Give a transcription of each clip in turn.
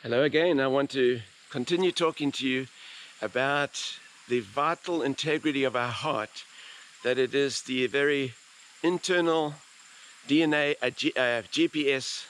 Hello again. I want to continue talking to you about the vital integrity of our heart, that it is the very internal DNA, GPS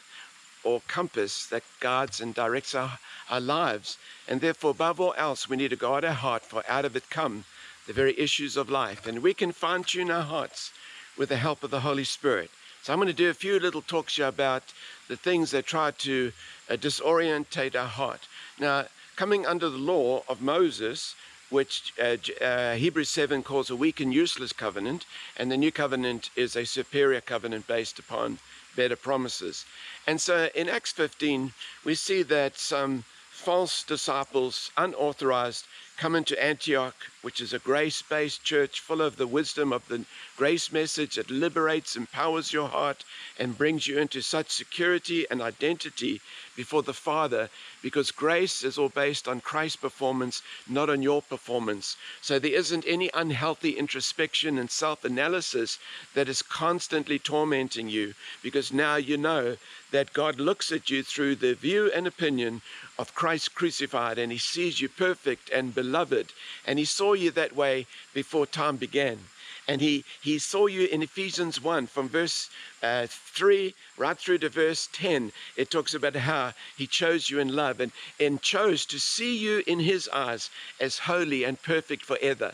or compass that guides and directs our lives. And therefore, above all else, we need to guard our heart, for out of it come the very issues of life. And we can fine-tune our hearts with the help of the Holy Spirit. So I'm going to do a few little talks here about the things that try to disorientate our heart. Now, coming under the law of Moses, which Hebrews 7 calls a weak and useless covenant, and the new covenant is a superior covenant based upon better promises. And so in Acts 15, we see that some false disciples, unauthorized, come into Antioch, which is a grace-based church full of the wisdom of the grace message that liberates, empowers your heart, and brings you into such security and identity before the Father, because grace is all based on Christ's performance, not on your performance. So there isn't any unhealthy introspection and self-analysis that is constantly tormenting you, because now you know that God looks at you through the view and opinion of Christ crucified, and he sees you perfect and beloved, and he saw you that way before time began. And he saw you in Ephesians 1 from verse 3 right through to verse 10. It talks about how he chose you in love and chose to see you in his eyes as holy and perfect forever.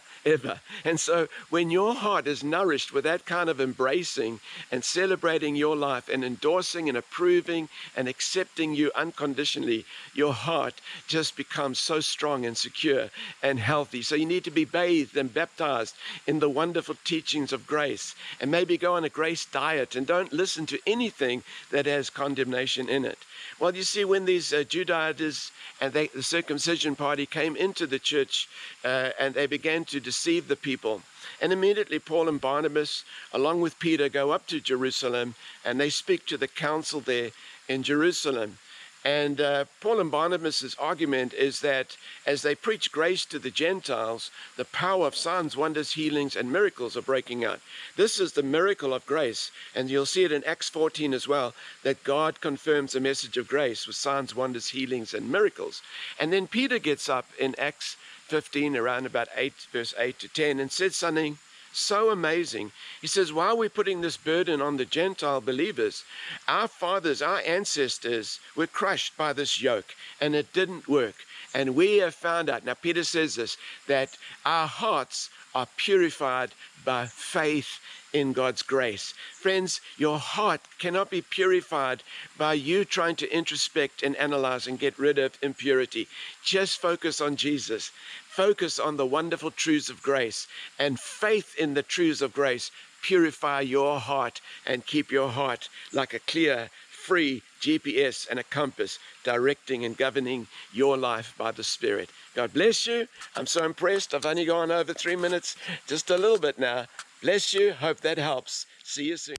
And so when your heart is nourished with that kind of embracing and celebrating your life and endorsing and approving and accepting you unconditionally, your heart just becomes so strong and secure and healthy. So you need to be bathed and baptized in the wonderful teachings of grace, and maybe go on a grace diet and don't listen to anything that has condemnation in it. Well, you see, when these Judaizers and the circumcision party came into the church and they began to deceive the people, and immediately Paul and Barnabas, along with Peter, go up to Jerusalem and they speak to the council there in Jerusalem. And Paul and Barnabas' argument is that as they preach grace to the Gentiles, the power of signs, wonders, healings, and miracles are breaking out. This is the miracle of grace. And you'll see it in Acts 14 as well, that God confirms the message of grace with signs, wonders, healings, and miracles. And then Peter gets up in Acts 15, around about 8, verse 8 to 10, and says something so amazing. He says, why are we putting this burden on the Gentile believers? Our fathers, our ancestors were crushed by this yoke, and it didn't work. And we have found out, now Peter says this, that our hearts are purified by faith in God's grace. Friends, your heart cannot be purified by you trying to introspect and analyze and get rid of impurity. Just focus on Jesus. Focus on the wonderful truths of grace, and faith in the truths of grace purify your heart and keep your heart like a clear, free GPS and a compass directing and governing your life by the Spirit. God bless you. I'm so impressed. I've only gone over 3 minutes, just a little bit now. Bless you. Hope that helps. See you soon.